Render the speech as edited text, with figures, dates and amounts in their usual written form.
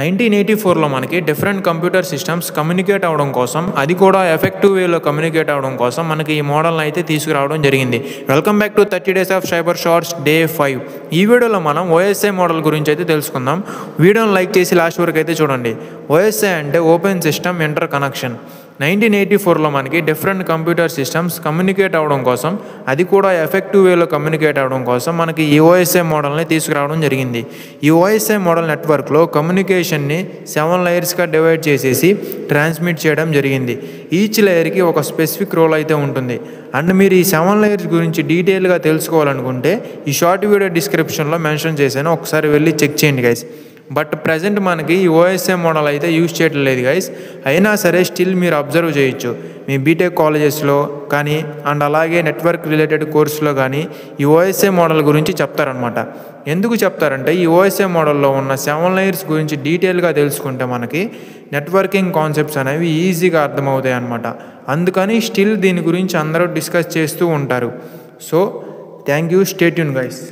1984లో మనకి different computer systems communicate అవ్వడం కోసం, అది కూడా ఎఫెక్టివ్ వేలో కమ్యూనికేట్ అవ్వడం కోసం మనకి ఈ మోడల్ని అయితే తీసుకురావడం జరిగింది. Welcome back to 30 days of cyber shorts day 5. ఈ వీడియోలో మనం ఓఎస్ఐ మోడల్ గురించి అయితే తెలుసుకుందాం. వీడియోని లైక్ చేసి లాస్ట్ వరకు అయితే చూడండి. ఓఎస్ఐ అంటే ఓపెన్ సిస్టమ్ ఇంటర్ కనెక్షన్. 1984లో మనకి డిఫరెంట్ కంప్యూటర్ సిస్టమ్స్ కమ్యూనికేట్ అవ్వడం కోసం, అది కూడా ఎఫెక్టివ్ వేలో కమ్యూనికేట్ అవ్వడం కోసం మనకి ఈ ఓఎస్ఐ మోడల్ని తీసుకురావడం జరిగింది. ఈ ఓఎస్ఐ మోడల్ నెట్వర్క్లో కమ్యూనికేషన్ని 7 లేయర్స్గా డివైడ్ చేసేసి ట్రాన్స్మిట్ చేయడం జరిగింది. ఈచ్ లేయర్కి ఒక స్పెసిఫిక్ రోల్ అయితే ఉంటుంది. అండ్ మీరు ఈ 7 లేయర్స్ గురించి డీటెయిల్గా తెలుసుకోవాలనుకుంటే ఈ షార్ట్ వీడియో డిస్క్రిప్షన్లో మెన్షన్ చేశాను, ఒకసారి వెళ్ళి చెక్ చేయండి గైస్. బట్ ప్రజెంట్ మనకి ఈ ఓఎస్ఐ మోడల్ అయితే యూజ్ చేయట్లేదు గైస్. అయినా సరే స్టిల్ మీరు అబ్జర్వ్ చేయొచ్చు మీ బీటెక్ కాలేజెస్లో కానీ అండ్ అలాగే నెట్వర్క్ రిలేటెడ్ కోర్సులో కానీ ఈ ఓఎస్ఐ మోడల్ గురించి చెప్తారనమాట. ఎందుకు చెప్తారంటే ఈ ఓఎస్ఐ మోడల్లో ఉన్న 7 లేయర్స్ గురించి డీటెయిల్గా తెలుసుకుంటే మనకి నెట్వర్కింగ్ కాన్సెప్ట్స్ అనేవి ఈజీగా అర్థమవుతాయి అన్నమాట. అందుకని స్టిల్ దీని గురించి అందరూ డిస్కస్ చేస్తూ ఉంటారు. So thank you, stay tune guys.